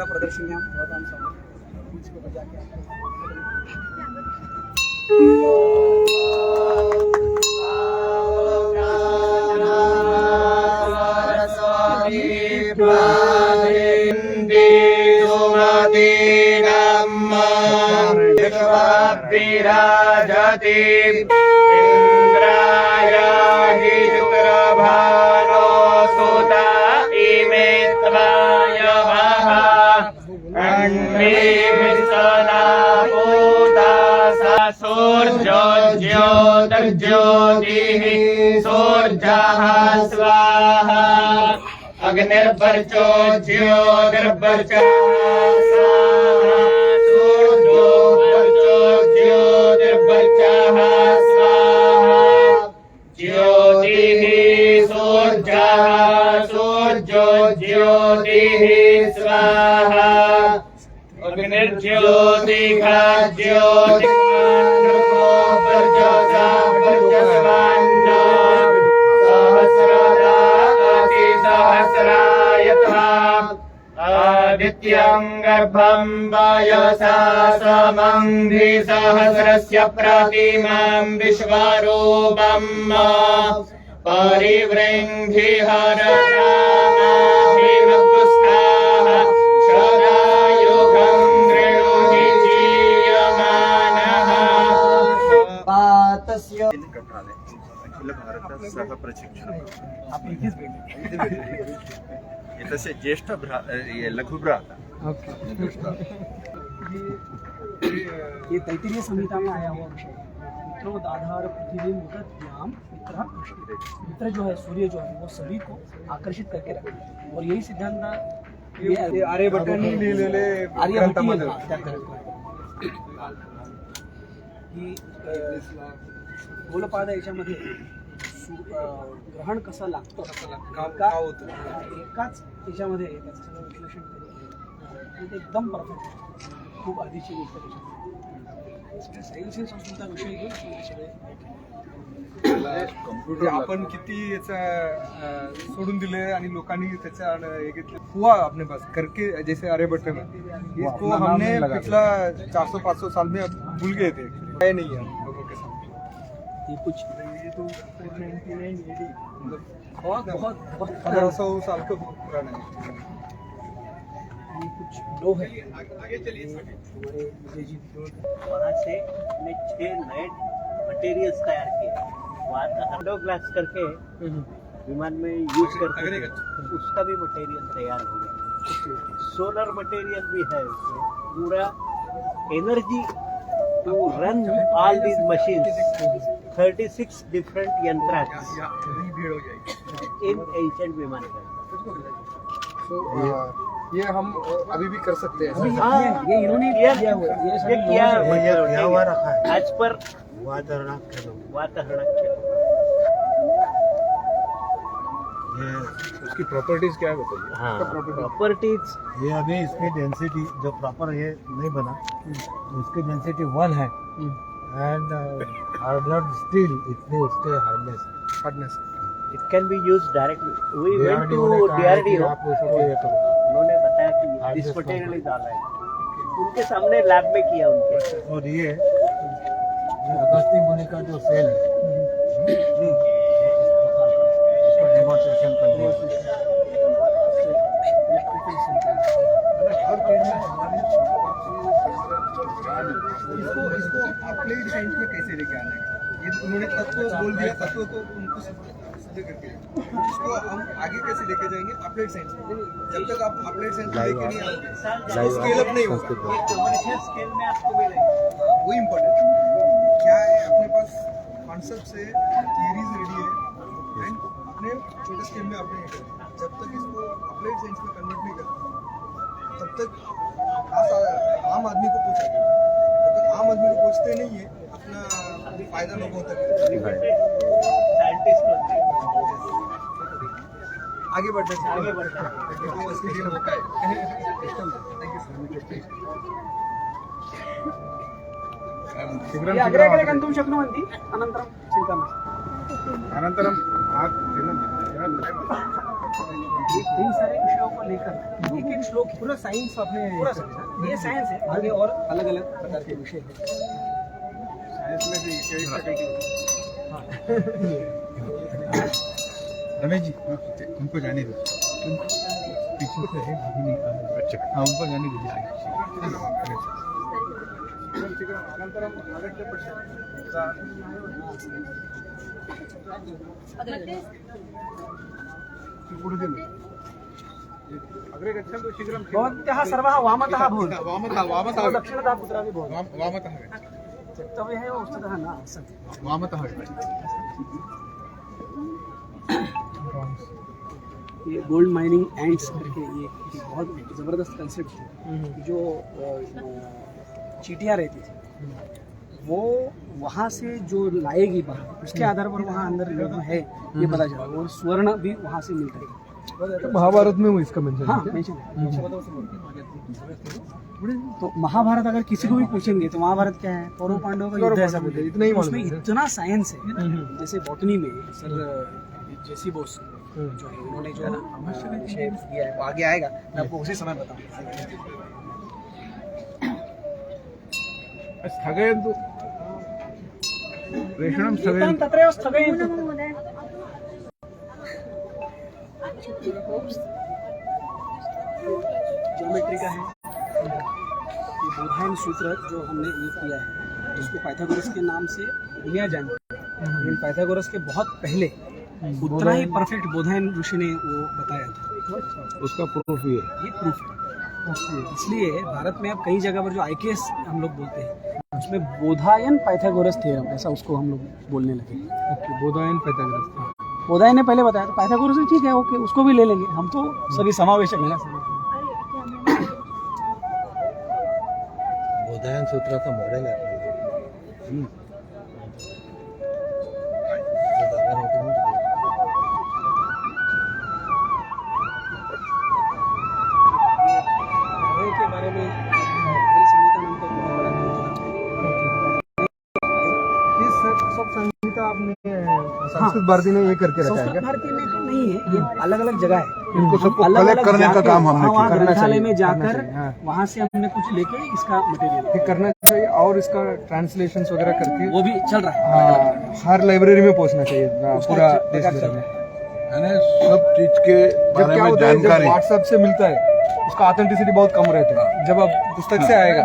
प्रदर्शन्यां भवतां स्वागतं विराजते इंद्राय हि शुक्रभानो सुता इमे त्वायवः अन्वेभिस्सदा भूता सा सूर्यो ज्योतिर्ज्योतिः सूर्यः स्वाहा अग्निर्भर्चो ज्योतिर्भर्चः स्वाहा सूर्यो भर्चो ज्योतिर्भर्चः स्वाहा ज्योतिः सूर्यः सूर्यो ज्योतिः स्वाहा अग्निर्ज्योतिः ज्योतिर्मण्डलो भर्जसा भर्जस्वान्नो सहस्रदाति सहस्रायतः आदित्यं गर्भं वयसा समन्धि सहस्रस्य प्रतिमां विश्वरूपं परिवृङ्घि हरसामाभिमग्गुस्थाः शरायुगं गृणुहि जीयमानः पातस्य अखिल भारत सह प्रशिक्षण आप इथेच भेटले हे तसे ज्येष्ठ लघुभ्राता ये तैत्तिरीय संहिता में आया हुआ विषय मित्रोद आधार पृथ्वी मुदत्याम मित्र मित्र जो है सूर्य जो है वो सभी को आकर्षित करके रखता है और यही सिद्धांत आर्यभट्टांनी लिहिलेले आर्यभट्टीय ही गोलपाद याच्यामध्ये ग्रहण कसं लागतं एकाच याच्यामध्ये त्याचं सगळं विश्लेषण केलं ते एकदम परफेक्ट खूप आधीची गोष्ट त्याच्यामध्ये संस्कृता विषय घेऊन सगळे कम्प्युटर आपण किती याचा सोडून दिले आणि लोकांनी त्याचा हे घेतलं हुआ अपने पास करके जैसे आर्यभट्ट में इसको हमने पिछला 400-500 साल में भूल गए थे है नहीं है हम लोगों के साथ ये कुछ ये तो 499 बहुत बहुत बहुत 1500 साल का पुराना है ये कुछ लो है हमारे विजय जी वहाँ से हमने 6 नए मटेरियल्स तैयार किए वहाँ का अंडो ग्लास करके विमान में यूज करते थे उसका भी मटेरियल तैयार हो गया सोलर मटेरियल भी है उसमें पूरा energy to run all these machines 36 different यंत्रांश इन एशियन विमान का ये हम अभी भी कर सकते हैं ये इन्होंने किया हुआ है ये किया हुआ रखा है आज पर वातावरण ये उसकी प्रॉपर्टीज क्या है बताइए हाँ प्रॉपर्टीज ये अभी इसकी डेंसिटी जो प्रॉपर ये नहीं बना उसकी डेंसिटी 1 है एंड हार्डनेस स्टील इतनी उसके hardness it can be use directly we went to DRDO आप उसको ये करो उन्होंने बताया कि this material is all right उनके सामने लैब में किया उनके और ये अगस्ती मुनि का जो सेल है इसको डेमोन्स्ट्रेशन कर दिया इसको अप्लाइड साइंस में कैसे लेके आना है ये उन्होंने तत्व बोल दिया तत्व को उनको सीधे करके इसको हम आगे कैसे लेके जाएंगे अप्लाइड साइंस में जब तक आप अप्लाइड साइंस लेके नहीं आओगे स्केल अप नहीं होगा कमर्शियल स्केल में आपको मिलेगा वो इम्पोर्टेंट क्या है अपने पास कॉन्सेप्ट से थियरीज रेडी है and अपने छोटे स्केल में अपने जब तक इसको अप्लाइड साइंस में कन्वर्ट नहीं करते तब तक आम आदमी को पहुंचाएंगे जब तक आम आदमी को पहुंचते नहीं है अपना फायदा लोगों तक साइंटिस्ट होते हैं आगे बढ़ते हैं आगे बढ़ते हैं उसके लिए मौका है थैंक यू अग्रे अग्रे गन्तुं शक्नुवन्ति अनन्तरं चिन्ता नास्ति अनन्तरं इन सारे विषयों को लेकर एक एक श्लोक है। पूरा साइंस आपने पूरा साइंस, ये साइंस है। आगे और अलग अलग प्रकार के विषय हैं। साइंस में भी कई फैकल्टी रमेश जी उनको जाने दो, पीछे से है नहीं। अच्छा हाँ, उनको जाने दीजिए। अग्रे गच्छन्तु शीघ्रं। भवन्तः सर्वः वामतः भवन्तु। वामतः दक्षिणतः कुत्रापि भवन्तु। वामतः कर्तव्यः एव वस्तुतः न आसन्। वामतः। ये गोल्ड माइनिंग एंड्स करके ये बहुत ज़बरदस्त कंसेप्ट है। जो चींटियाँ रहती थी वो वहाँ से जो लाएगी बाहर, उसके आधार पर वहाँ अंदर लोग है ये पता चला। और स्वर्ण भी वहाँ से मिलता है। महाभारत में वो इसका मेंशन हाँ मेंशन है। तो महाभारत अगर किसी को भी पूछेंगे तो महाभारत क्या है, कौरव पांडवों का युद्ध ऐसा बोलते हैं। इतना ही उसमें इतना साइंस है। जैसे बॉटनी में सर जेसी बोस जो है उन्होंने जो विषय दिया है वो आगे आएगा, मैं आपको उसी समय बताऊंगा। स्थगयन्तु प्रेषणं स्थगयन्तु। तत्रैव स्थगयन्तु। ज्योमेट्री का है ये बोधायन सूत्र जो हमने यूज किया है, जिसको पाइथागोरस के नाम से दुनिया जानती है। लेकिन पाइथागोरस के बहुत पहले उतना ही परफेक्ट बोधायन ऋषि ने वो बताया था। उसका प्रूफ ये है। ये प्रूफ है। इसलिए भारत में अब कई जगह पर जो IKS हम लोग बोलते हैं उसमें बोधायन पाइथागोरस थ्योरम ऐसा उसको हम लोग बोलने लगे। Okay, Baudhayana Pythagoras. बोधायन ने पहले बताया तो पाइथागोरस भी ठीक है, ओके उसको भी ले लेंगे। हम तो सभी समावेशक है ना। बोधायन सूत्राचं मॉडेल आहे। के बारे में खेल संहिता नाम का बहुत बड़ा ग्रंथ ये सब संहिता आपने संस्कृत भारती ने ये करके रखा है संस्कृत क्या? भारती में तो नहीं है, ये अलग अलग जगह है। इनको सबको अलग कलेक्ट अलग करने का जाकर काम हमने वहाँ किया। ग्रंथालय में जाकर करना चाहिए, हाँ। वहाँ से हमने कुछ लेके इसका मटेरियल ये करना चाहिए और इसका ट्रांसलेशन वगैरह करके वो भी चल रहा है। हाँ, हर लाइब्रेरी में पहुंचना चाहिए पूरा देश चल भर रहा में। है। सब चीज के जब बारे क्या में होता है, जब जानकारी व्हाट्सएप से मिलता है उसका ऑथेंटिसिटी बहुत कम रहता है। जब अब पुस्तक से आएगा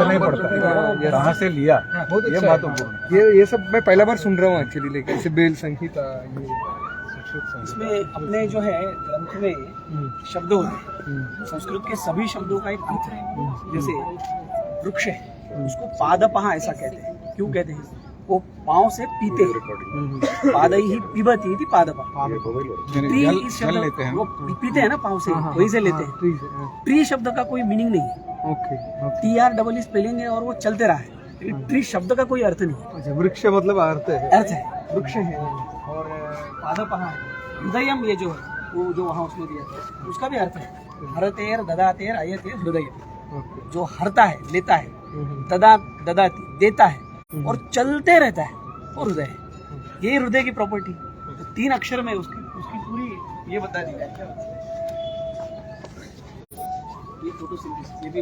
नहीं पड़ता है कहाँ से लिया बहुत ये अच्छा महत्वपूर्ण है। ये सब मैं पहला बार सुन रहा हूँ एक्चुअली। लेकिन जैसे बेल संहिता ये इसमें अपने जो है ग्रंथ में शब्द होते हैं। संस्कृत के सभी शब्दों का एक अर्थ है। जैसे वृक्ष है उसको पादपः ऐसा कहते हैं। क्यों कहते हैं? वो पाँव से पीते हैं। पादैहि पिबति इति पादपः। ट्री इस जल शब्द लेते हैं। वो पीते हैं ना पाँव से, वहीं से लेते हैं। ट्री शब्द का कोई मीनिंग नहीं है। ओके। TR स्पेलिंग है और वो चलते रहा है। ट्री शब्द का कोई अर्थ नहीं है। अच्छा, वृक्ष मतलब अर्थ है। अर्थ है, वृक्ष है। और पादपः हृदयम, ये जो है वो जो वहाँ उसने दिया था उसका भी अर्थ है। हरतेर ददातेर अयतेर हृदय, जो हरता है लेता है, ददा ददाती देता है और चलते रहता है वो हृदय है। ये हृदय की प्रॉपर्टी। तो 3 अक्षर में उसकी पूरी ये बता दी है। ये फोटोसिंथेसिस, ये भी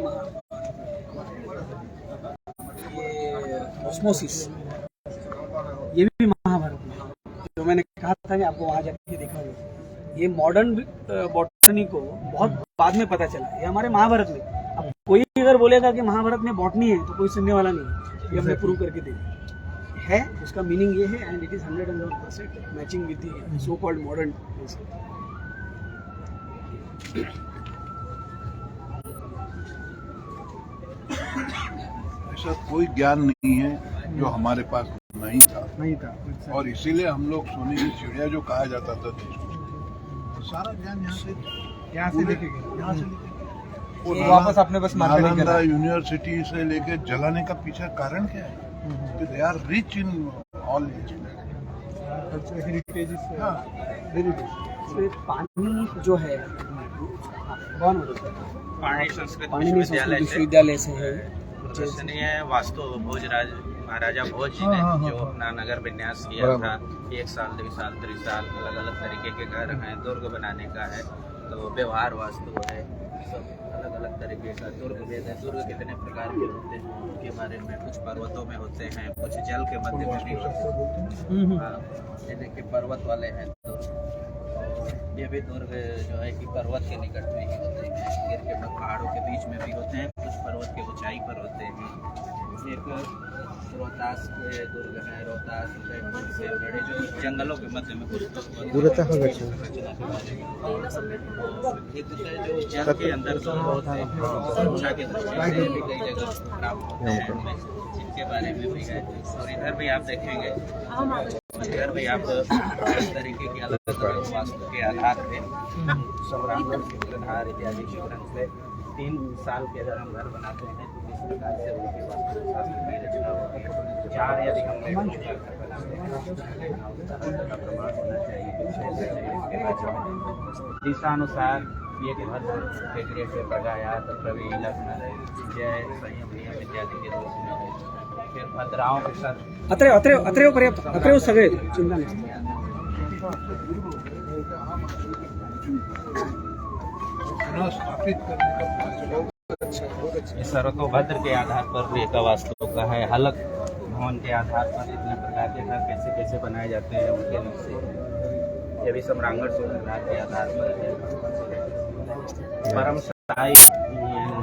ये ऑस्मोसिस, ये भी महाभारत में, जो मैंने कहा था कि आपको वहां जाके देखा होगा। ये मॉडर्न बॉटनी को बहुत बाद में पता चला, ये हमारे महाभारत में। अब कोई अगर बोलेगा कि महाभारत में बॉटनी है तो कोई सुनने वाला नहीं है। ये हमने प्रूव करके देखा है। उसका मीनिंग ये है and it is 101% matching with the so called modern. ऐसा कोई ज्ञान नहीं है जो हमारे पास नहीं था और इसीलिए हम लोग सोने की चिड़िया जो कहा जाता था देश को, सारा ज्ञान यहाँ से लेके गए। यहाँ से लेके वो वापस अपने बस मार्केटिंग नालंदा करना। यूनिवर्सिटी से लेके जलाने का पीछे कारण क्या है? कि they are rich in all heritage. इसमें पानी जो है कौन होता है? पाणी संस्कृत पाणिनि संस्कृत विश्वविद्यालय से है। प्रदर्शनीय वास्तु भोजराज महाराजा भोज जी ने जो अपना नगर विन्यास किया था, 1 साल 2 साल 3 साल अलग अलग तरीके के घर हैं, दुर्ग बनाने का है, तो व्यवहार वास्तु है, सब अलग अलग तरीके का दुर्ग वेद है। दुर्ग कितने प्रकार के होते हैं उनके बारे में, कुछ पर्वतों में होते हैं, कुछ जल के मध्य में भी होते हैं। हाँ, जैसे कि पर्वत वाले हैं दुर्ग, ये भी दुर्ग जो है कि पर्वत के निकट में ही होते हैं, गिर के पहाड़ों के बीच में भी होते हैं, कुछ पर्वत के ऊंचाई पर होते हैं। एक रोहतास के दुर्ग है, रोहतास बड़े जो जंगलों के मध्य में कुछ एक जो जल के अंदर दुर्ग होते हैं, सुरक्षा के दृष्टि से भी कई जगह प्राप्त होते हैं, जिनके बारे में भी है। और इधर भी आप देखेंगे, इधर भी आप इस तरीके के अलग अलग वास्तु के आधार पे सौरांगण सूत्रधार इत्यादि के ग्रंथ से 3 साल के अगर हम घर बनाते हैं तो किस प्रकार से उनके वास्तुशास्त्र की रचना होती है। 4 यदि हम घर बनाते हैं का प्रमाण होना चाहिए। दिशानुसार ये कि भद्र से प्रगाया तत्रवी लग्न जय संयम नियम इत्यादि के रूप में, फिर भद्राओं के साथ अत्रेव पर्याप्त, अत्रेव सगळे चिंता नाही। स्थापित करने का प्रयास सर्वतोभद्र के आधार पर एक वास्तु का है। हलक भवन के आधार पर इतने प्रकार के घर कैसे कैसे बनाए जाते हैं उनके नक्शे, ये भी सम्रांगण सूत्रधार के आधार पर है। परम सहाय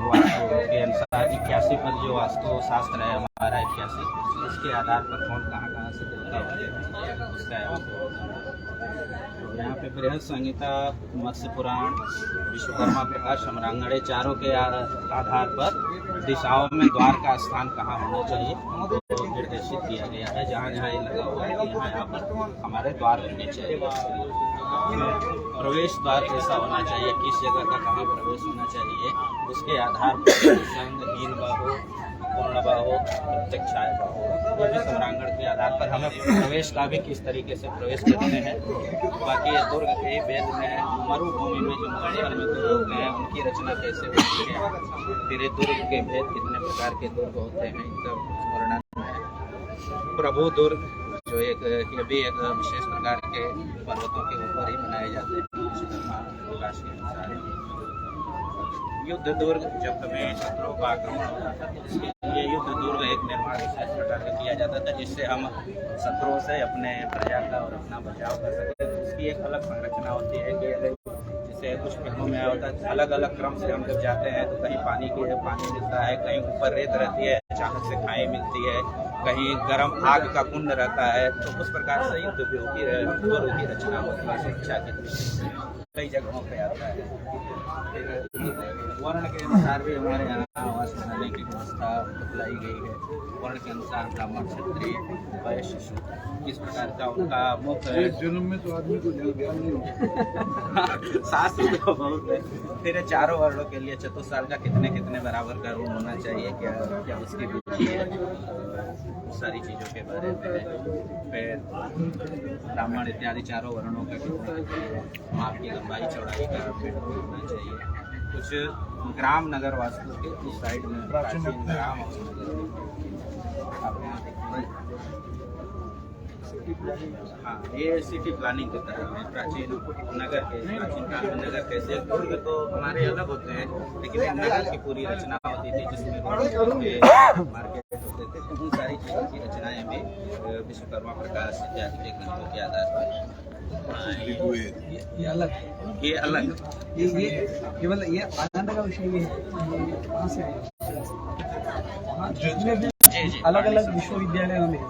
वास्तु के अनुसार 81 पर जो वास्तु शास्त्र है हमारा 81, इसके आधार पर कौन कहाँ से देवता होते हैं उसका यहाँ पे बृहद संहिता, मत्स्य पुराण, विश्वकर्मा प्रकाश, सम्रांगणे चारों के आधार पर दिशाओं में द्वार का स्थान कहाँ होना चाहिए तो निर्देशित किया गया है। जहाँ जहाँ ये लगा हुआ है यहाँ पर हमारे द्वार होने चाहिए। प्रवेश द्वार कैसा होना चाहिए, किस जगह का कहाँ प्रवेश होना चाहिए, उसके आधार पर संघ, हीन बाहु, पूर्ण बाहु, प्रत्यक्षाय बाहु, ये भी सम्रांगण के आधार पर हमें प्रवेश का भी किस तरीके से प्रवेश करते हैं। बाकी ये दुर्ग के वेद में मरुभूमि में जो मंगल में दुर्ग हैं उनकी रचना कैसे होती है, फिर ये दुर्ग के भेद कितने प्रकार के दुर्ग होते हैं इनका वर्णन है। प्रभु दुर्ग जो ये भी एक विशेष प्रकार के पर्वतों के ऊपर ही बनाए जाते हैं विश्वकर्मा प्रकाश के अनुसार। युद्ध दुर्ग जब कभी शत्रुओं का आक्रमण होता था तो इसके लिए युद्ध दुर्ग एक निर्माण विशेष प्रकार का किया जाता था जिससे हम शत्रुओं से अपने प्रजा का और अपना बचाव कर सकें। इसकी एक अलग संरचना होती है कि अगर जैसे कुछ फिल्मों में होता है अलग अलग क्रम से हम जब जाते हैं तो कहीं पानी मिलता है, कहीं ऊपर रेत रहती है, अचानक से खाई मिलती है, कहीं गर्म आग का कुंड रहता है। तो उस प्रकार से युद्ध की रचना होती है शिक्षा की दृष्टि से कई जगहों पे आता है। वर्ण के अनुसार भी हमारे यहाँ आवास बनाने की व्यवस्था बतलाई गई है। वर्ण के अनुसार ब्राह्मण, क्षत्रिय, वैश्य, शूद्र किस प्रकार का उनका मुख्य है। जन्म में तो आदमी को ज्ञान नहीं होता, शास्त्र तो बहुत है। फिर चारों वर्णों के लिए चतुर्साल का कितने बराबर का रूम होना चाहिए, क्या उसकी विधि है, सारी चीज़ों के बारे में। फिर ब्राह्मण इत्यादि चारों वर्णों का कितना माप की लंबाई चौड़ाई का होना चाहिए। कुछ ग्राम नगर वास्तु के उस साइड में प्राचीन ग्राम हाँ ये सिटी प्लानिंग की तरह है। प्राचीन काल में नगर कैसे दुर्ग तो हमारे अलग होते हैं लेकिन एक नगर की पूरी रचना होती थी जिसमें मार्केट होते थे। तो उन सारी चीज़ों की रचनाएं भी विश्वकर्मा प्रकाश इत्यादि के ग्रंथों के आधार पर ये अलग ये केवल ये आनंद का विषय ये है वहाँ से वहाँ जितने भी अलग अलग विश्वविद्यालयों में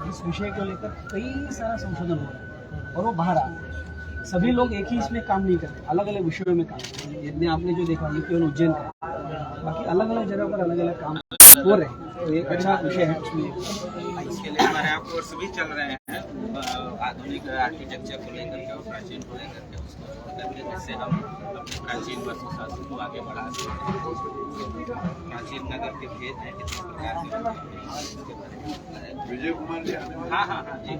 इस विषय को लेकर कई सारा संशोधन हो रहा है और वो बाहर आ रहा है। सभी लोग एक ही इसमें काम नहीं करते, अलग अलग विषयों में काम करते हैं। यदि आपने जो देखा ये केवल उज्जैन का है, बाकी अलग अलग जगह पर अलग अलग काम हो रहे हैं। तो एक अच्छा विषय है उसमें। इसके लिए हमारे यहाँ कोर्स भी चल रहे हैं आधुनिक आर्किटेक्चर को लेकर के और प्राचीन को लेकर के उसको जोड़ करके जिससे हम अपने प्राचीन वास्तुशास्त्र को आगे बढ़ा सकते हैं। प्राचीन नगर के भेद हैं किस प्रकार के विजय कुमार जी हाँ जी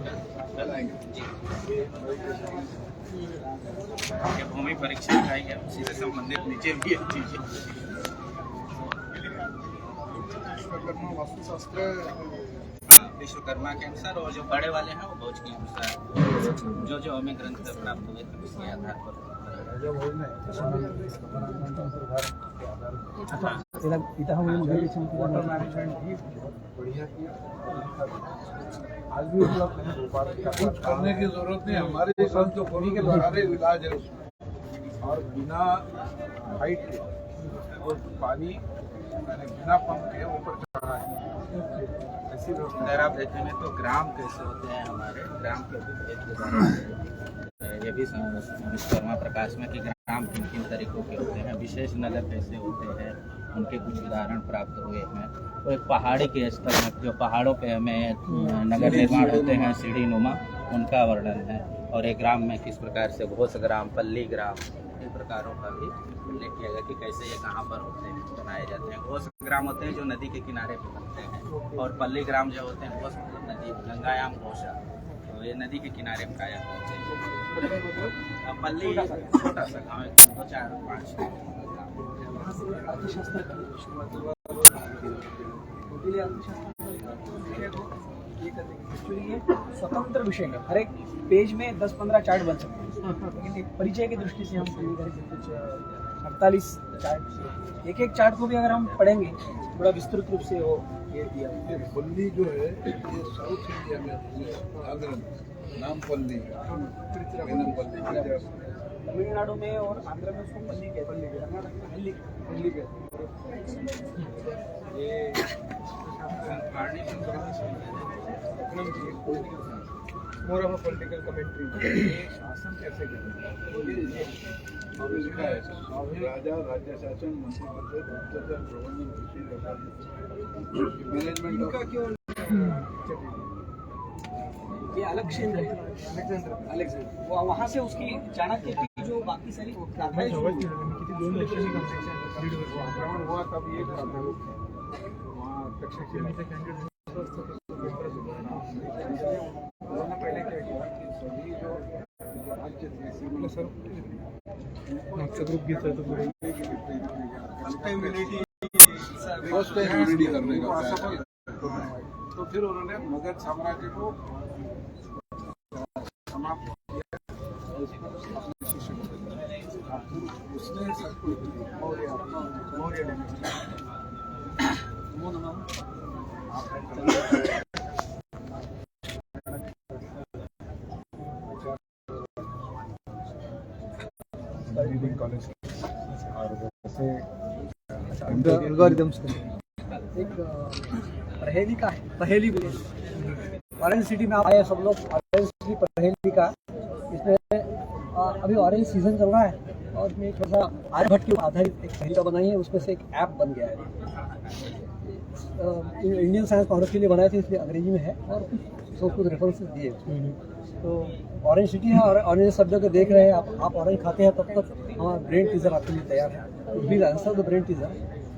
ये भूमि परीक्षण का ही है, उसी से संबंधित नीचे भी एक चीज है। विश्वकर्मा वास्तुशास्त्र विश्वकर्मा के अनुसार, और जो बड़े वाले हैं वो भोज के अनुसार जो हमें ग्रंथ प्राप्त हुए थे उसके आधार पर। इथं वयं वाटर मैनेजमेंट भी बढ़िया किया। आज भी उपलब्ध है, कुछ करने की जरूरत नहीं, हमारे संत तो उन्हीं के द्वारा इलाज है उसमें। और बिना हाइट के और पानी मैंने बिना पंप के ऊपर चढ़ा है, ऐसी व्यवस्था। अगर आप देखेंगे तो ग्राम कैसे होते हैं हमारे ग्राम के भेद के बारे में ये भी विश्वकर्मा प्रकाश में कि ग्राम किन किन तरीकों के होते हैं, विशेष नगर कैसे होते हैं, उनके कुछ उदाहरण प्राप्त हुए हैं। तो एक पहाड़ी के स्तर में जो पहाड़ों पे हमें नगर निर्माण होते हैं सीढ़ी नुमा, उनका वर्णन है। और एक ग्राम में किस प्रकार से घोष ग्राम, पल्ली ग्राम, इन प्रकारों का भी उल्लेख किया गया कि कैसे ये कहाँ पर होते हैं, बनाए जाते हैं। घोष ग्राम होते हैं जो नदी के किनारे पर बनते हैं, और पल्ली ग्राम जो होते हैं घोष नदी, गंगायाम घोषा, तो ये नदी के किनारे में कायम होते हैं। अब पल्ली छोटा सा गाँव, 2, 4, 5 अर्थशास्त्र का एक्चुअली ये स्वतंत्र विषय है, हर एक पेज में 10-15 चार्ट बन सकते हैं, लेकिन एक परिचय की दृष्टि से हम कुछ 48 चार्ट, एक चार्ट को भी अगर हम पढ़ेंगे थोड़ा विस्तृत रूप से वो ये दिया। पल्ली जो है ये साउथ इंडिया में आंध्र में नामपल्ली, तमिलनाडु में और आंध्र में उसको पल्ली कहते हैं, कर्नाटक में हल्ली कहते हैं। ये मोर ऑफ पॉलिटिकल कमेंट्री, शासन कैसे करें और इसका राजा, राज्य शासन, मंत्रिपरिषद, गुप्तचर, प्रबंधन, कृषि, मैनेजमेंट इनका क्यों ये अलग क्षेत्र है, अलेक्जेंडर वहाँ से उसकी चाणक्य की जो बाकी सारी गाथाएं जो आक्रमण हुआ तब ये वहाँ तक्षशिला से कैंडिडेट पहले क्या किया कि सभी जो राज्य थे फर्स्ट टाइम यूनिटी करने का, तो फिर उन्होंने मगध साम्राज्य को समाप्त किया, अपने शिष्य को दिया। उसने सबको मौर्य कॉलेज और वैसे एल्गोरिदम्स एक पहेली का है, पहेली ऑरेंज सिटी में आप आए सब लोग, ऑरेंज सिटी पहेली का, इसमें अभी ऑरेंज सीजन चल रहा है और इसमें थोड़ा सा आर्यभट्ट के आधारित एक पहेली बनाई है, उसमें से एक ऐप बन गया है। इंडियन साइंस कांग्रेस के लिए बनाए थे, इसलिए अंग्रेजी में है और कुछ रेफरेंसेस दिए। तो ऑरेंज सिटी है और ऑरेंज सब जगह देख रहे हैं आप ऑरेंज खाते हैं तब तक हमारा ब्रेन टीजर आपके लिए तैयार है। Please answer the brain teaser.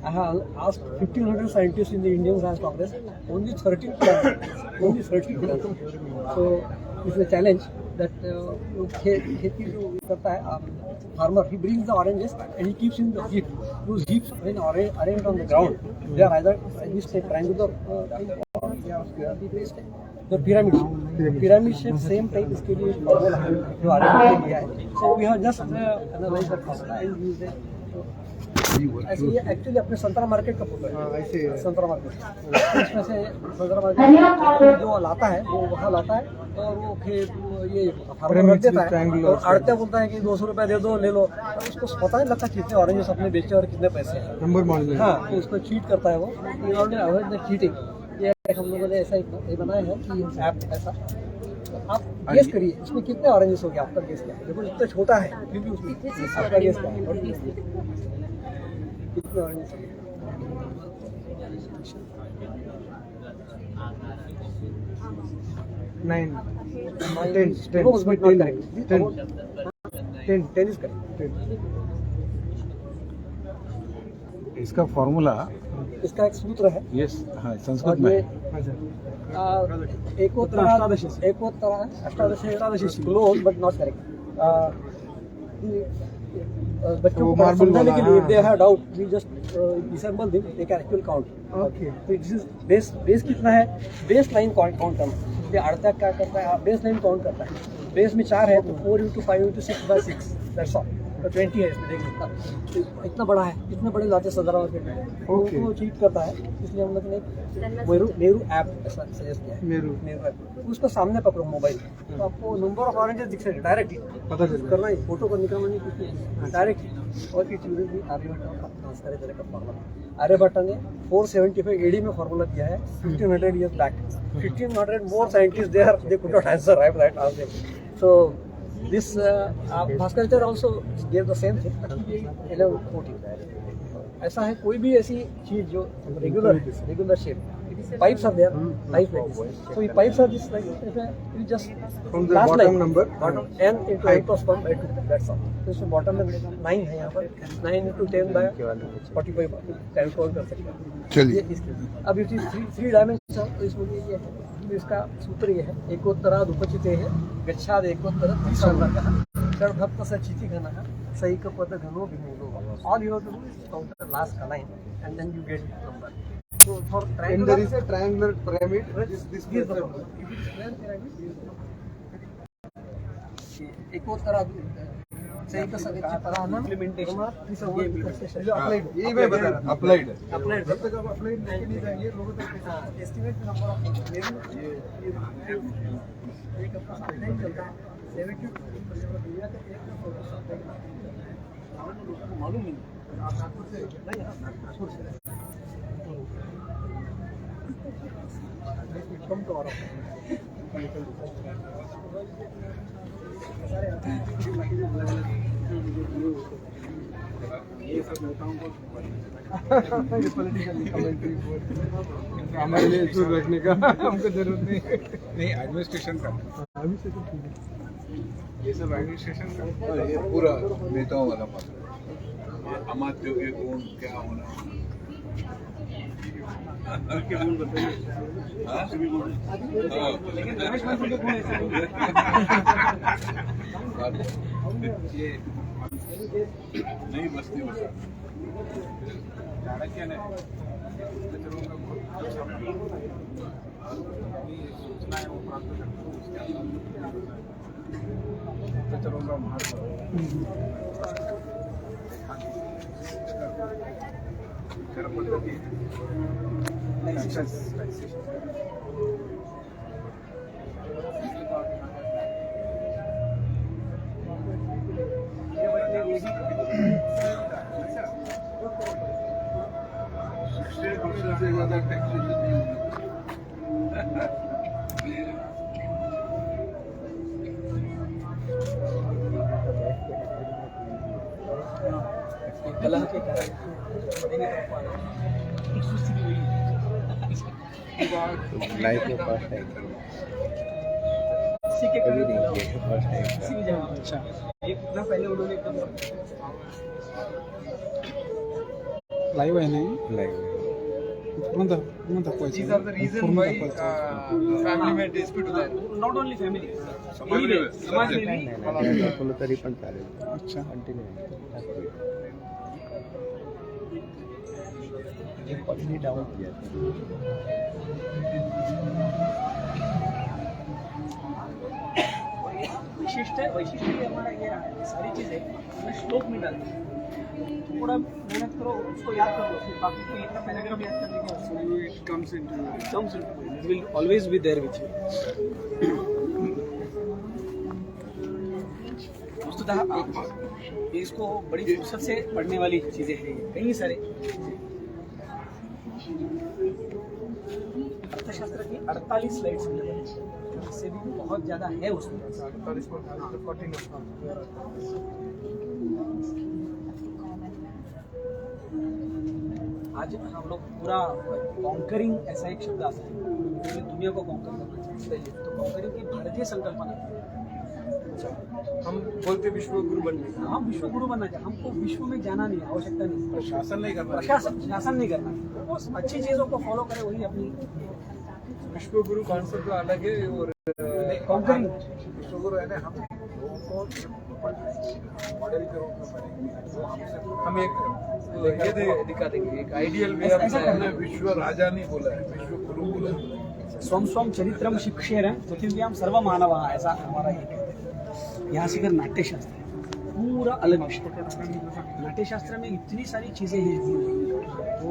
I have asked 1,500 scientists in the Indian Science Congress. Only 13 plans. So it's a challenge that खेती जो करता है farmer, he brings the oranges and he keeps in the heap. Those heaps when arranged on the ground, they are either this type triangular or the pyramid shape same type इसके लिए formula है जो arrangement किया है. So we have just analyzed the formula and used it. ऐसे ये actually अपने संतरा मार्केट का फोटो है, ऐसे संतरा मार्केट इसमें से संतरा मार्केट जो लाता है वो वहाँ लाता है और वो खेत ये फार्मर रख देता है और आड़ते बोलता है कि 200 रुपये दे दो ले लो, तो उसको पता नहीं लगता कितने ऑरेंजेस अपने बेचे और कितने पैसे हैं नंबर मॉडल। हाँ, तो उसको चीट करता है वो, अवॉइड द चीटिंग। ये हम लोगों ने ऐसा ही बनाया है कि ऐप ऐसा आप गेस करिए इसमें कितने ऑरेंजेस हो गए, आपका गेस क्या है? देखो इतना छोटा है फिर भी उसमें आपका गेस क्या है? कितने ऑरेंजेस? 9, 10 is correct. इसका फॉर्मूला, इसका एक सूत्र है। यस, हाँ, संस्कृत में एकोत्तर अष्टादश क्लोज बट नॉट करेक्ट। बच्चों को समझाने के लिए they have doubt we just disassemble them take actual count okay तो दिस बेस कितना है बेस लाइन काउंट करना ये अर्धा क्या करता है बेस लाइन काउंट करता है बेस में 4 है तो 4 × 5 × 6 / 6 दैट्स ऑल तो 20 है इसमें देखिए इतना बड़ा है इतने बड़े लाते सदरा मार्केट में वो चीट करता है इसलिए हम लोग ने नेहरू ऐप ऐसा सजेस्ट किया है नेहरू ऐप उसको सामने पकड़ो मोबाइल तो आपको नंबर ऑफ ऑरेंजेस दिख रहे डायरेक्टली पता चल करना ही फोटो को निकालना नहीं कुछ नहीं डायरेक्टली और की चीज़ें भी आर्यभट्ट का सारे तरह का फॉर्मूला आर्यभट्ट ने 475 AD में फॉर्मूला दिया है 1500 years back 1500 more scientists there they could not answer right answer so this Bhaskaracharyya also gave the same thing 1114 ऐसा है कोई भी ऐसी चीज जो regular shape pipes are there pipes like this so the pipes are this like you just from the bottom number bottom n into n plus 1 by 2 that's all तो इसमें bottom में 9 है यहाँ पर 9 into 10 by 45 कैलकुलेट कर सकते हैं चलिए अब ये 3 डायमेंशन तो इसमें ये है तो इसका सूत्र ये है एकोत्तराद उपचिते है गच्छाद एकोत्तरद त्रिसर्गः षड्भक्त सचिति घनः सैकपद घनो विमूलो all you have to do is count the last line and then you get the number so for and there is a triangular pyramid this is the number if it is square pyramid एकोत्तराद सैक सचितराना implementation applied यही मैं बता रहा applied applied जब तक आप अप्लाइड लेके नहीं जाएंगे लोगों तक एस्टिमेट नंबर ऑफ एक अपना टाइम चलता है 70% दुनिया का एक लोगों को मालूम नहीं आप नागपुर से नहीं नागपुर से कम तो आ रहा ये सब नेताओं को हमारे लिए इसको रखने का हमको जरूरत नहीं एडमिनिस्ट्रेशन का ये सब एडमिनिस्ट्रेशन का ये पूरा नेताओं वाला मामला ये अमात्यों के गुण क्या होना के गुण बताइए लेकिन रमेश मानसिंह के गुण ऐसे ये नहीं बस्ती बसा चाणक्य ने सूचना है वो प्राप्त करते का महत्व पद्धति से ज्यादा टैक्सेशन नहीं होना कला के कारण लाइफ में फर्स्ट टाइम इसी के कभी नहीं किया फर्स्ट टाइम इसी जगह अच्छा एक ना पहले उन्होंने एकदम लाइव है नहीं live These are the reason why family में dispute होता है. not only family समाज में समाज में भी फॉलो तरी पण चालेल अच्छा कंटिन्यू ये पटनी डाउन किया वैशिष्ट हमारा ये सारी चीजें हमें श्लोक में डालती है थोड़ा मेहनत करो उसको याद करो फिर बाकी को इतना पैराग्राफ याद करने की आवश्यकता नहीं it comes into it will always be there with you वस्तुतः इसको बड़ी फुर्सत से पढ़ने वाली चीजें हैं कई सारे अर्थशास्त्र की 48 स्लाइड्स इससे भी बहुत ज्यादा है उसमें 48 आज हम लोग पूरा कॉन्करिंग ऐसा एक शब्द आता है पूरी दुनिया को कॉन्कर करना चाहते हैं तो कॉन्करिंग की भारतीय संकल्पना हम बोलते विश्व गुरु बनने हम विश्व गुरु बनना चाहते हमको विश्व में जाना नहीं आवश्यकता नहीं शासन नहीं करना शासन नहीं करना बस अच्छी चीज़ों को फॉलो करें वही अपनी विश्वगुरु कॉन्सेप्ट अलग है और कॉन्करिंग विश्वगुरु है ना, हम लोगों को मॉडल के रूप में बनेंगे। हम एक दिखा देंगे एक आइडियल वे ऑफ हमने विश्व राजा नहीं बोला है, विश्व गुरु बोला है। स्वम स्वम चरित्रम शिक्षेर पृथिव्याम सर्व मानव, ऐसा हमारा ये कहते हैं। यहाँ से फिर नाट्यशास्त्र पूरा अलग विषय। नाट्यशास्त्र में इतनी सारी चीज़ें हैं, तो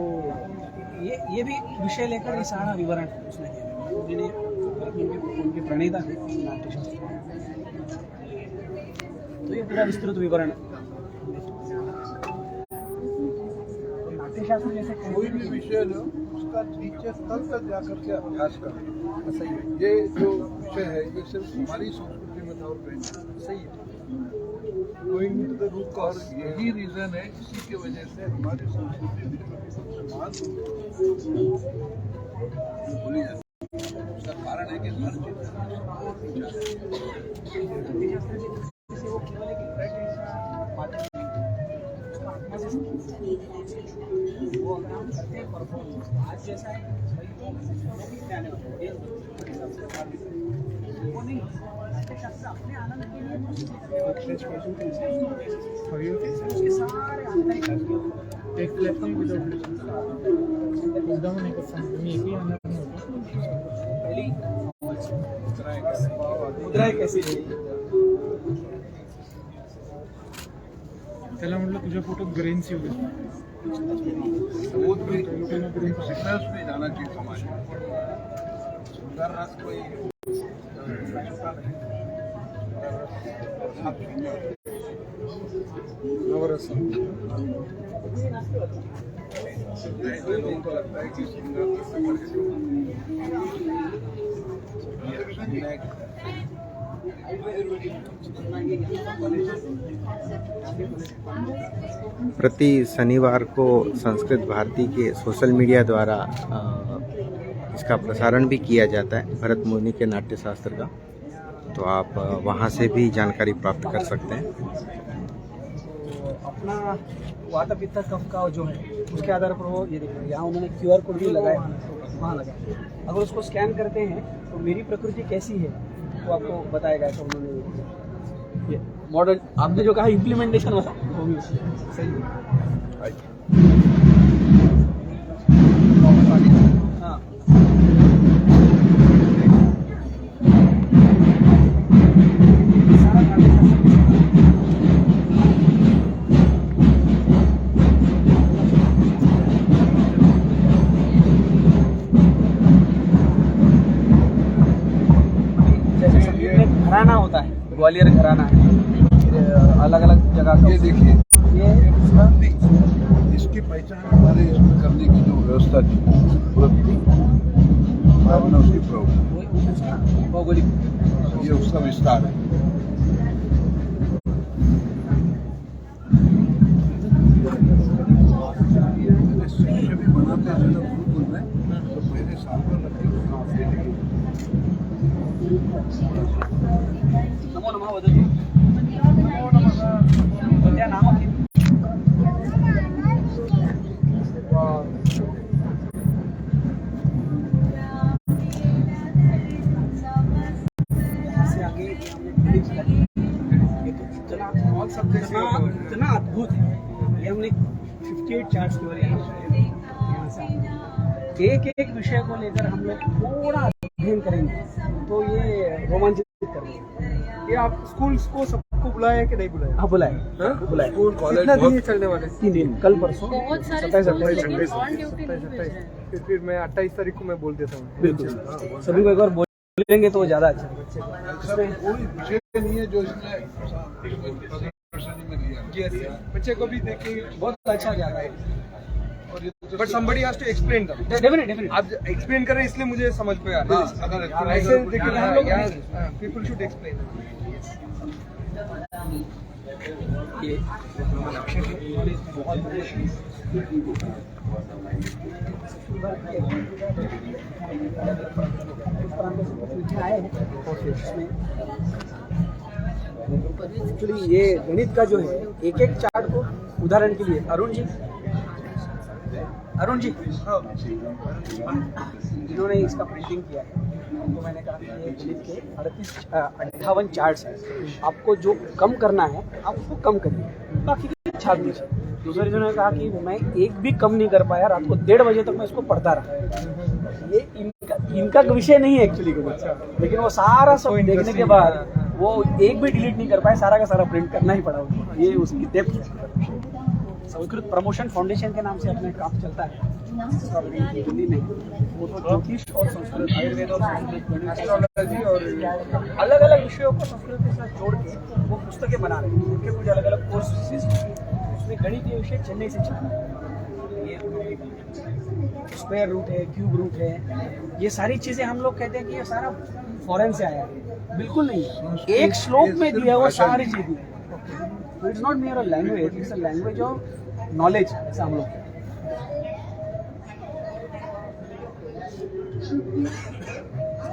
ये भी विषय लेकर ये सारा विवरण उसने दिया। उनके प्रणेता थे नाट्यशास्त्र, तो ये पूरा विस्तृत विवरण। नाट्यशास्त्र जैसे कोई भी विषय लो, उसका नीचे स्तर तक जाकर के अभ्यास करो। सही है, ये जो विषय है ये सिर्फ हमारी संस्कृति में था और कहीं नहीं। सही है, going to the root cause, यही रीजन है, इसी की वजह से हमारी संस्कृति विश्व की सबसे महान बोली जाती है। उसका कारण है कि हर चीज वो अगर हम करते हैं परफॉर्मेंस आज जैसा है वो नहीं, नाट्यशास्त्र अपने आनंद के लिए उसके सारे आंतरिक एक प्लेटफॉर्म पे एकदम नहीं कर सकते, मैं भी आनंद पहली मुद्राएं कैसी है। त्याला म्हटलं तुझ्या फोटो ग्रेन सी होईल, सबूत भी सिग्नल्स भी जाना चाहिए समाज में। सुंदर रस कोई नवरस लोगों को लगता है कि सुंदर रस प्रति शनिवार को संस्कृत भारती के सोशल मीडिया द्वारा इसका प्रसारण भी किया जाता है, भरत मुनि के नाट्यशास्त्र का, तो आप वहां से भी जानकारी प्राप्त कर सकते हैं। अपना वाता पित्त कफ का जो है उसके आधार पर वो ये देखिए यहाँ उन्होंने QR कोड भी लगाया, वहाँ लगाया। अगर उसको स्कैन करते हैं तो मेरी प्रकृति कैसी है वो आपको बताएगा। ऐसा उन्होंने ये मॉडल आपने जो कहा इम्प्लीमेंटेशन वाला वो भी सही है। हाँ घराना होता है, ग्वालियर घराना है, अलग अलग जगह का। ये देखिए, ये इसकी पहचान हमारे इसमें करने की जो व्यवस्था थी बाद में उसकी भौगोलिक ये उसका विस्तार है। शिष्य भी बनाते हैं गुरुकुल में, तो पहले साल पर लगते नमो नमः वदतु। क्या नाम है? यहाँ से आगे इतना अद्भुत है। ये हमने 58 चार्ट्स केवल यहाँ से एक एक विषय को लेकर हम लोग थोड़ा अध्ययन करेंगे तो ये रोमांचित करेंगे। ये आप स्कूल्स को सबको बुलाया कि नहीं बुलाया? हाँ बुलाए, बुलाए। स्कूल कॉलेज कितना दिन चलने वाले? 3 दिन, कल परसों बहुत सारे 27 स्कूल 28 लेकिन ऑन ड्यूटी नहीं भेज रहे हैं। फिर मैं 28 तारीख को मैं बोल देता हूँ। बिल्कुल सभी को एक बार बोलेंगे तो ज़्यादा अच्छा है। कोई विषय नहीं है जो इसमें परेशानी में लिया। यस, बच्चे को भी देखिए बहुत अच्छा जाता है। But somebody has to explain them. Definitely आप एक्सप्लेन कर रहे हैं इसलिए मुझे समझ में आ रहा है। अगर ऐसे देखिए हम लोग पीपल शुड एक्सप्लेन। ये बहुत एक्चुअली ये गणित का जो है एक एक चार्ट को उदाहरण के लिए अरुण जी, इन्होंने इसका प्रिंटिंग किया है, तो मैंने कहा कि ये गणित के 58 चार्ट्स हैं, आपको जो कम करना है आप उसको कम करिए, बाकी छाप दीजिए। दूसरे इन्होंने कहा कि मैं एक भी कम नहीं कर पाया, रात को 1:30 बजे तक मैं इसको पढ़ता रहा। ये इनका विषय नहीं है एक्चुअली गणित, लेकिन वो सारा सब देखने के बाद वो एक भी डिलीट नहीं कर पाए, सारा का सारा प्रिंट करना ही पड़ा उनको। ये उसकी डेप्थ है। संस्कृत प्रमोशन फाउंडेशन के नाम से अपने काम चलता है हिंदी में। वो तो ज्योतिष और संस्कृत, आयुर्वेद और एस्ट्रोलॉजी और अलग अलग विषयों को संस्कृत के साथ जोड़ के वो पुस्तकें बना रहे हैं। उनके कुछ अलग अलग कोर्सेज, उसमें गणित ये विषय चेन्नई से चल रहा है। ये स्क्वायर रूट है, क्यूब रूट है, ये सारी चीज़ें हम लोग कहते हैं कि ये सारा फॉरेन से आया है, बिल्कुल नहीं। एक श्लोक में दिया हुआ सारी चीज़ें। It's not mayor a language, it's a language of knowledge, ऐसा हम लोग।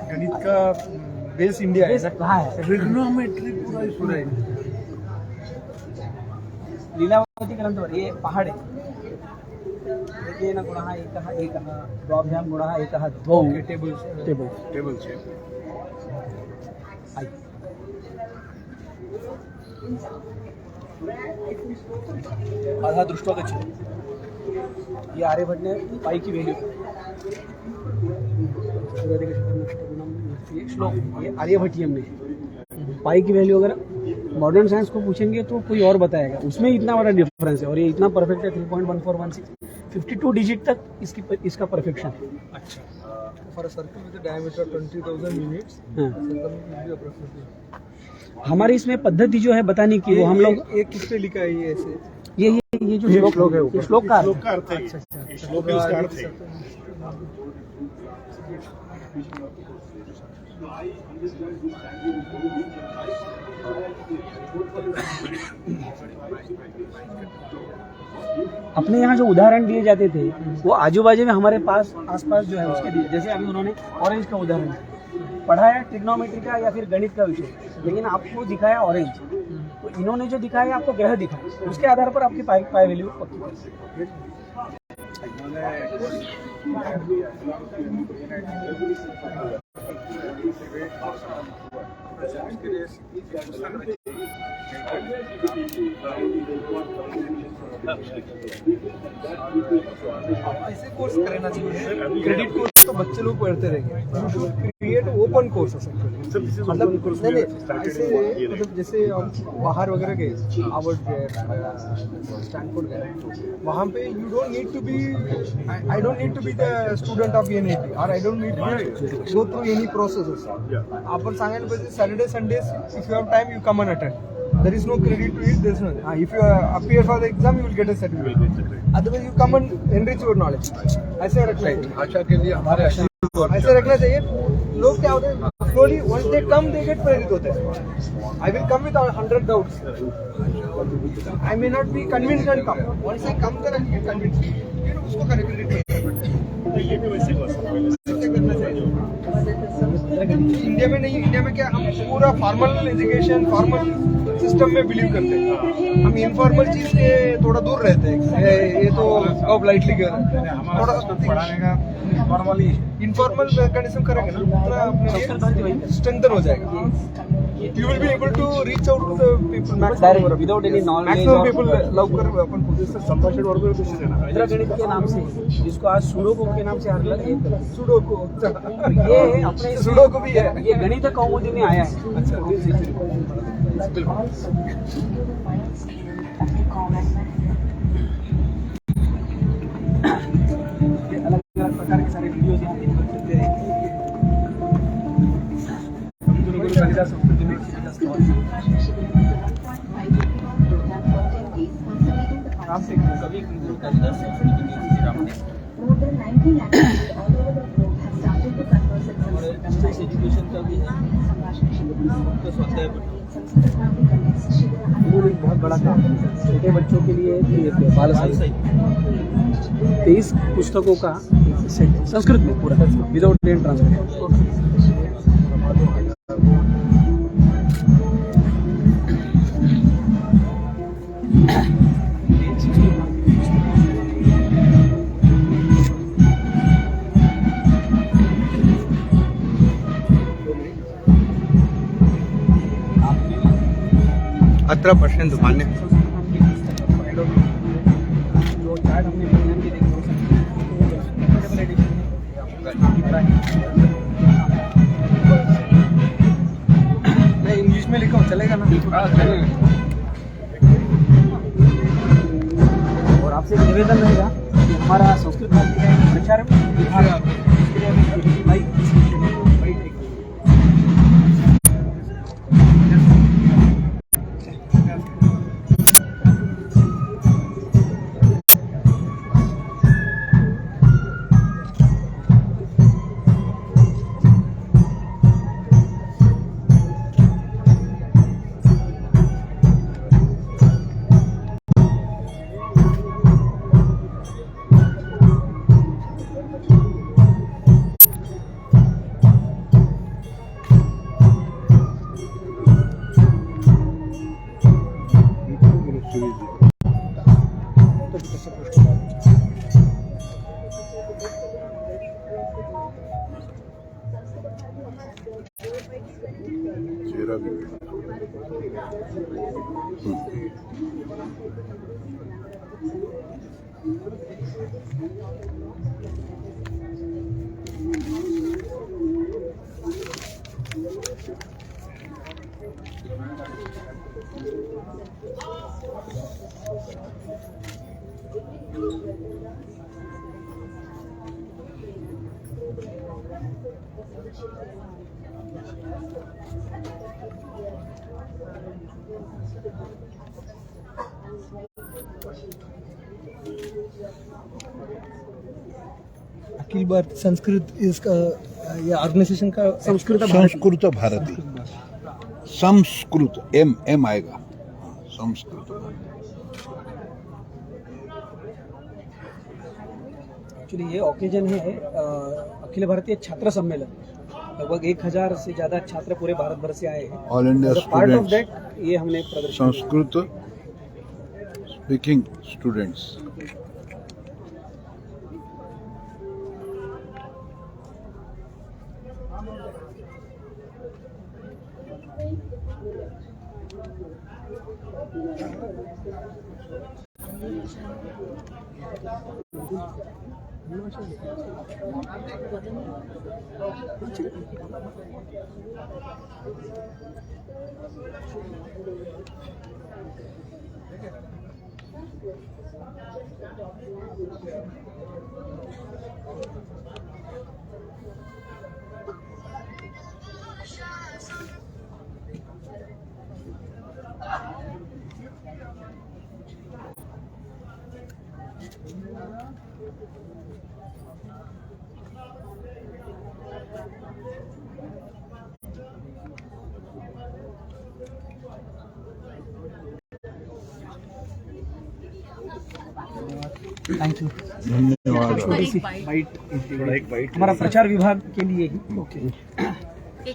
गणित का बेस इंडिया है, कहाँ है? ट्रिग्नोमेट्री पूरा लीलावती ग्रंथवर ये पहाड़ है। एकेन गुणः एकः एकः, द्वाभ्यां गुणः एकः द्वौ। टेबल आधा दृष्टवा गच्छति। ये आर्यभट्ट ने पाई की वैल्यू, ये श्लोक, ये आर्यभट्टियम ने पाई की वैल्यू अगर मॉडर्न साइंस को पूछेंगे तो कोई और बताएगा, उसमें इतना बड़ा डिफरेंस है। और ये इतना परफेक्ट है, 3.1416, 52 डिजिट तक इसका परफेक्शन है। अच्छा, for a circle with diameter 20,000 units, हमारे इसमें पद्धति जो है बताने की, वो हम लोग एक किस पे लिखा है ये ऐसे, ये जो श्लोक है, ये श्लोक का अर्थ है। श्लोक का अर्थ है। अपने यहाँ जो उदाहरण दिए जाते थे वो आजू बाजू में हमारे पास आसपास जो है उसके दिए। जैसे अभी उन्होंने ऑरेंज का उदाहरण पढ़ाया, ट्रिग्नोमेट्री का या फिर गणित का विषय, लेकिन आपको दिखाया ऑरेंज, तो इन्होंने जो दिखाया आपको ग्रह दिखाया, उसके आधार पर आपकी पाई वैल्यू पक्की कर। ऐसे कोर्स करना चाहिए। क्रेडिट कोर्स तो बच्चे लोग पढ़ते रहेंगे। क्रिएट ओपन कोर्स मतलब नहीं, ऐसे मतलब जैसे हम बाहर वगैरह गए, हार्वर्ड गए, स्टैनफोर्ड गए, वहाँ पे you don't need to be, I don't need to be the student of NIT और I don't need to go through any process. आपण सांगायला पाहिजे Saturday Sundays if you have time you come and attend. There is no credit to it. There is no. If you appear for the exam, you will get a certificate. Otherwise, you come and enrich your knowledge. ऐसे रखना चाहिए. भाषा के लिए हमारे ऐसे रखना चाहिए. लोग क्या होते हैं? Slowly, once they come, they get प्रेरित होते हैं. I will come with 100 doubts. I may not be convinced and come. Once I come there, I get convinced. फिर उसको credit ये भी वैसे करना चाहिए. इंडिया में नहीं, इंडिया में क्या हम पूरा फॉर्मल एजुकेशन, फॉर्मल सिस्टम में बिलीव करते हैं. हम इनफॉर्मल चीज से थोड़ा दूर रहते हैं. ये तो अब लाइटली थोड़ा पढ़ाने का फॉर्मली इनफॉर्मल मैकेनिज्म करेंगे ना, उतना अपने स्ट्रेंथन हो जाएगा. You will be able to reach out to the people maximum without any knowledge. Maximum people लवकर अपन संभाषण वर्ग में कुछ देना. इंदिरा गणित के नाम से, जिसको आज सुडोकू के नाम से हर लग सुडोकू, ये अपने सुडोकू भी है. ये गणित कौमुदी में आया है. अलग अलग प्रकार के सारे वीडियोज यहाँ देखते हैं. संस्कृति में आप से कभी कालिदास संस्कृति में रामने और डिस्टेंस एजुकेशन का भी है. तो स्वाध्याय उन्होंने बहुत बड़ा काम किया छोटे बच्चों के लिए. बाल साहित्य 23 पुस्तकों का संस्कृत में पूरा विदाउट प्लेन ट्रांसलेशन. 17% मान्य। जो चार्ट हमने विज्ञान के देखे कंफर्टेबल एडिशन है आपका दिख रहा है। मैं इंग्लिश में लिखा हूँ, चलेगा ना? और आपसे एक निवेदन रहेगा कि हमारा संस्कृत भारती का एक प्रचार विभाग इसके लिए हमें भाई चेहरा भी अखिल भारत संस्कृत इसका ये ऑर्गेनाइजेशन का संस्कृत संस्कृत भारती, संस्कृत एम आएगा, संस्कृत। एक्चुअली ये ओकेजन है अखिल भारतीय छात्र सम्मेलन। लगभग 1000 से ज़्यादा छात्र पूरे भारत भर से आए हैं। All India part of students, that ये हमने प्रदर्शन Sanskrit speaking students. Thank you. धन्यवाद। छोटी सी बाइट हमारा प्रचार विभाग के लिए ही। ओके,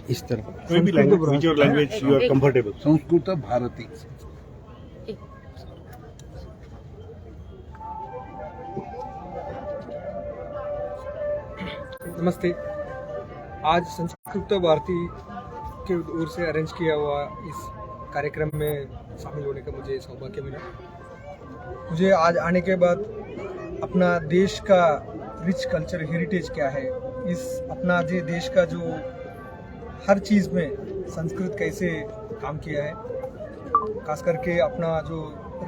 इस तरफ कोई भी language you are comfortable. Sanskrit Bharati. नमस्ते। आज संस्कृत भारती के ओर से अरेंज किया हुआ इस कार्यक्रम में शामिल होने का मुझे सौभाग्य मिला। मुझे आज आने के बाद अपना देश का रिच कल्चर हेरिटेज क्या है, इस अपना जो देश का जो हर चीज़ में संस्कृत कैसे काम किया है, खास करके अपना जो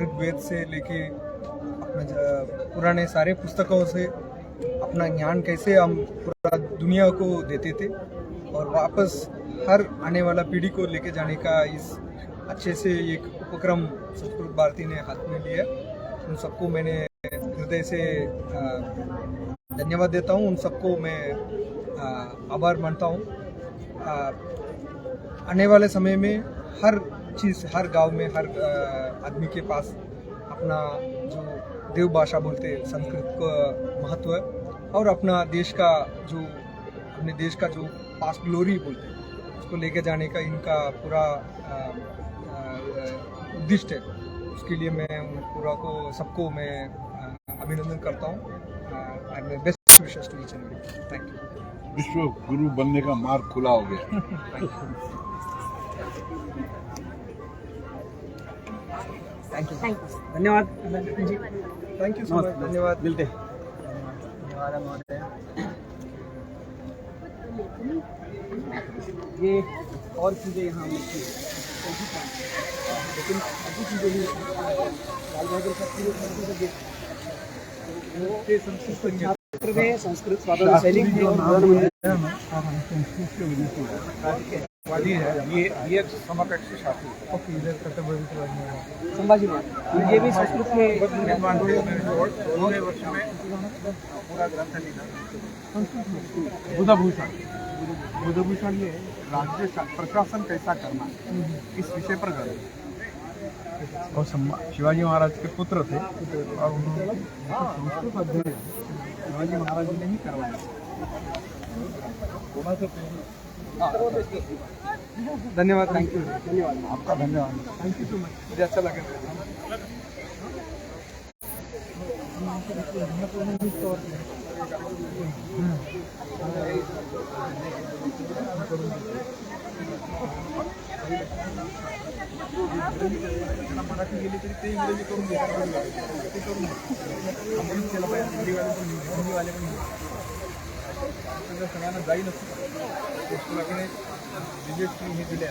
ऋग्वेद से लेके अपना पुराने सारे पुस्तकों से अपना ज्ञान कैसे हम पूरा दुनिया को देते थे और वापस हर आने वाला पीढ़ी को लेके जाने का इस अच्छे से एक उपक्रम संस्कृत भारती ने हाथ में लिया। उन सबको मैंने हृदय से धन्यवाद देता हूँ। उन सबको मैं आभार मानता हूँ। आने वाले समय में हर चीज़, हर गांव में, हर आदमी के पास अपना जो देव भाषा बोलते हैं संस्कृत का महत्व है और अपना देश का जो अपने देश का जो पास्ट ग्लोरी बोलते हैं उसको लेके जाने का इनका पूरा उद्दिष्ट है। उसके लिए मैं उन पूरा को सबको मैं अभिनंदन करता हूँ। I am best wishes to each and every. Thank you. विश्व गुरु बनने का मार्ग खुला हो गया। थैंक यू धन्यवाद जी थैंक यू सो मच धन्यवाद मिलते हैं ये और चीज़ें यहाँ मिलती हैं लेकिन ऐसी चीज़ें भी लाल बहादुर शास्त्री छात्र में संस्कृत स्वागत सैनिक थे और वादी है ये समकक्ष शास्त्री संभाजी महाराज ये भी संस्कृत में उन्होंने वर्ष में पूरा ग्रंथ लिखा बुधभूषण बुधभूषण में राज्य प्रशासन कैसा करना इस विषय पर ग्रंथ और शिवाजी महाराज के पुत्र थे और उन्होंने संस्कृत अध्ययन शिवाजी महाराज जी ने ही करवाया। धन्यवाद थैंक यू धन्यवाद आपका धन्यवाद। थैंक यू सो मच मुझे अच्छा लगा मराठी गेली तरी ते इंग्रजी करून ते करून केलं पाहिजे हिंदीवाले पण सगळ्यांना जाईल असं हे दिले